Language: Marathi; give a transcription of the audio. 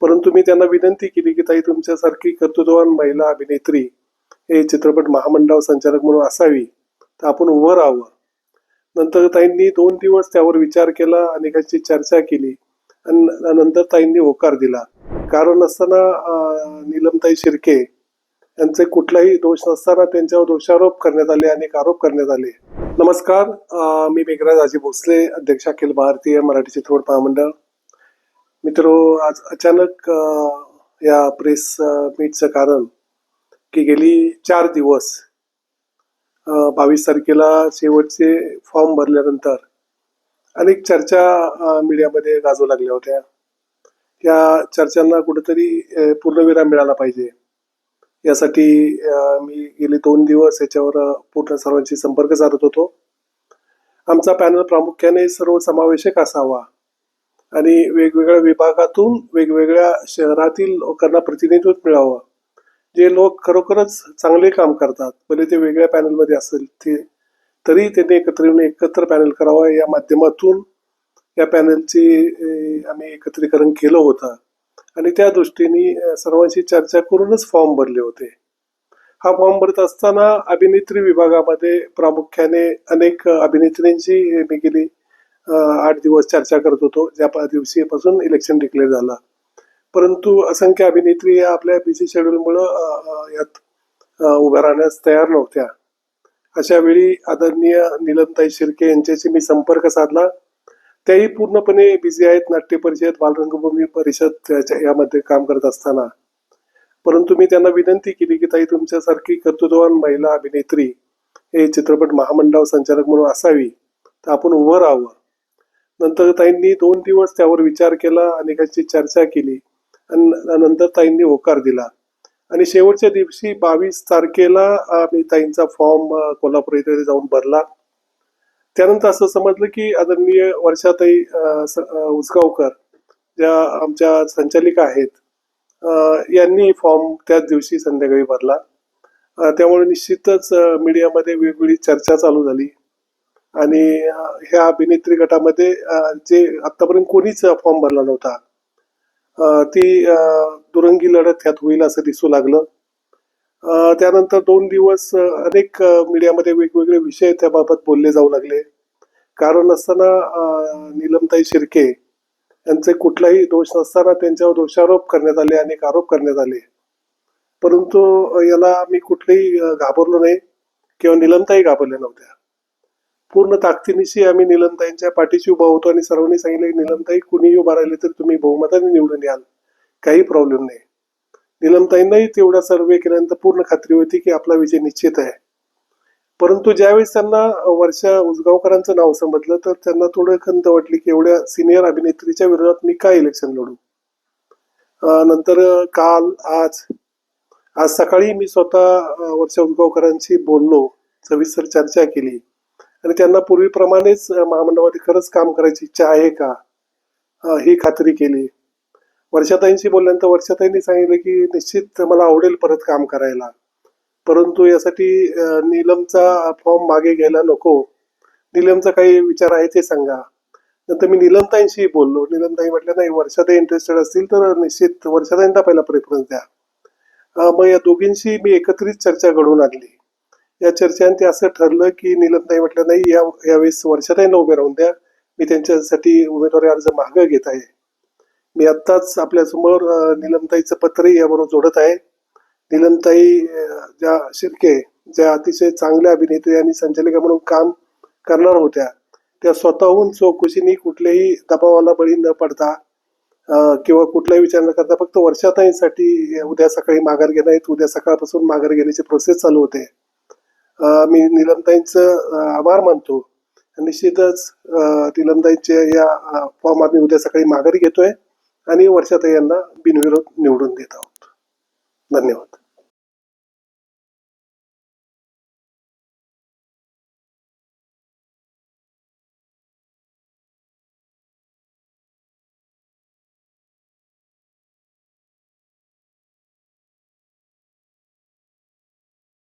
परंतु मी त्यांना विनंती केली की ताई तुमच्यासारखी कर्तृत्ववान महिला अभिनेत्री हे चित्रपट महामंडळ संचालक म्हणून असावी, तर आपण उभं राहावं. नंतर ताईंनी 2 दिवस त्यावर विचार केला, अनेकांची चर्चा केली आणि नंतर ताईंनी होकार दिला. कारण नसताना नीलमताई शिर्के यांचे कुठलाही दोष नसताना त्यांच्यावर दोषारोप करण्यात आले, अनेक आरोप करण्यात आले. नमस्कार, मी मेघराज आजी भोसले, अध्यक्ष अखिल भारतीय मराठी चित्रपट महामंडळ. मित्रो, आज अचानक या प्रेस मीटचं कारण की गेली 4 दिवस 22 तारखेला शेवटचे फॉर्म भरल्यानंतर अनेक चर्चा मीडियामध्ये गाजू लागल्या होत्या. या चर्चांना कुठेतरी पूर्णविराम मिळाला पाहिजे, यासाठी मी गेले 2 दिवस याच्यावर पूर्ण सर्वांशी संपर्क साधत होतो. आमचा पॅनल प्रामुख्याने सर्वसमावेशक असावा आणि वेगवेगळ्या विभागातून वेगवेगळ्या शहरातील लोकांना प्रतिनिधित्व मिळावं. जे लोक खरोखरच चांगले काम करतात, भले ते वेगळ्या पॅनलमध्ये असेल तरी त्यांनी एकत्र पॅनल करावा, या माध्यमातून या पॅनलची आम्ही एकत्रीकरण केलं होतं आणि त्या दृष्टीने सर्वांशी चर्चा करूनच फॉर्म भरले होते. हा फॉर्म भरत असताना अभिनेत्री विभागामध्ये प्रामुख्याने अनेक अभिनेत्रींची मी गेली 8 दिवस चर्चा करत होतो, ज्या दिवशीपासून इलेक्शन डिक्लेअर झालं. परंतु असंख्य अभिनेत्री या आपल्या बिझी शेड्यूलमुळं यात उभ्या राहण्यास तयार नव्हत्या. अशा वेळी आदरणीय नीलमताई शिर्के यांच्याशी मी संपर्क साधला. त्याही पूर्णपणे बिझी आहेत, नाट्य परिषद, बालरंगभूमी परिषद यामध्ये काम करत असताना. परंतु मी त्यांना विनंती केली की ताई तुमच्यासारखी कर्तृत्ववान महिला अभिनेत्री हे चित्रपट महामंडळ संचालक म्हणून असावी, तर आपण उभं राहावं. नंतर ताईंनी 2 दिवस त्यावर विचार केला, अनेकांची चर्चा केली आणि नंतर ताईंनी होकार दिला आणि शेवटच्या दिवशी 22 तारखेला मी ताईंचा फॉर्म कोल्हापूर येथे जाऊन भरला. त्यानंतर असं समजलं की आदरणीय वर्षाताई उसगावकर, ज्या आमच्या संचालिका आहेत, यांनी फॉर्म त्याच दिवशी संध्याकाळी भरला. त्यामुळे निश्चितच मीडियामध्ये वेगवेगळी चर्चा चालू झाली आणि ह्या अभिनेत्री गटामध्ये जे आतापर्यंत कोणीच फॉर्म भरला नव्हता, ती दुरंगी लढत ह्यात होईल असं दिसू लागलं. त्यानंतर 2 दिवस अनेक मीडियामध्ये वेगवेगळे विषय त्याबाबत बोलले जाऊ लागले. कारण नसताना नीलमताई शिर्के यांचे कुठलाही दोष नसताना त्यांच्यावर दोषारोप करण्यात आले, अनेक आरोप करण्यात आले. परंतु याला मी कुठलेही घाबरलो नाही किंवा नीलमताई घाबरल्या नव्हत्या. पूर्ण ताकदीनिशी आम्ही नीलमताईंच्या पाठीशी उभा होतो आणि सर्वांनी सांगितलं की नीलमताई कुणीही उभा राहिले तर तुम्ही बहुमताने निवडून याल, काही प्रॉब्लेम नाही. नीलमताईंनाही तेवढा सर्वे केल्यानंतर पूर्ण खात्री होती की आपला विजय निश्चित आहे. परंतु ज्यावेळेस त्यांना वर्षा उसगावकरांचं नाव समजलं तर त्यांना थोडं खंत वाटली की एवढ्या सिनियर अभिनेत्रीच्या विरोधात मी काय इलेक्शन लढू. नंतर आज सकाळी मी स्वतः वर्षा उसगावकरांशी बोललो, सविस्तर चर्चा केली आणि त्यांना पूर्वीप्रमाणेच महामंडळामध्ये खरंच काम करायची इच्छा आहे का ही खात्री केली. वर्षाताईंशी बोलल्यानंतर वर्षाताईंनी सांगितलं की निश्चित मला आवडेल परत काम करायला, परंतु यासाठी नीलमचा फॉर्म मागे घ्यायला नको. नीलमचा काही विचार आहे ते सांगा. नंतर मी नीलमताईंशी बोललो. नीलमताई म्हटल्या नाही, वर्षाताई इंटरेस्टेड असतील तर निश्चित वर्षाताईंना पहिला प्रेफरन्स द्या. मग या दोघींशी मी एकत्रित चर्चा घडवून आणली. या चर्चेने असं ठरलं की नीलमताई म्हटल्या नाही, यावेळेस वर्षाताईंना उभे राहून द्या, मी त्यांच्यासाठी उमेदवारी अर्ज मागे घेत आहे. मी आत्ताच आपल्यासमोर नीलमताईचं पत्रही याबरोबर जोडत आहे. नीलमताई ज्या शिर्के, ज्या अतिशय चांगल्या अभिनेत्री आणि संचालिका म्हणून काम करणार होत्या, त्या स्वतःहून चौकशीने कुठल्याही दबावाला बळी न पडता किंवा कुठलाही विचार न करता फक्त वर्षाताईंसाठी उद्या सकाळी माघार घेणार आहेत. उद्या सकाळपासून माघार घेण्याची प्रोसेस चालू होते. मी नीलमताईंचं आभार मानतो. निश्चितच नीलमताईंचे या फॉर्म आम्ही उद्या सकाळी माघारी घेतोय आणि वर्षाताई यांना बिनविरोध निवडून देत आहोत. धन्यवाद.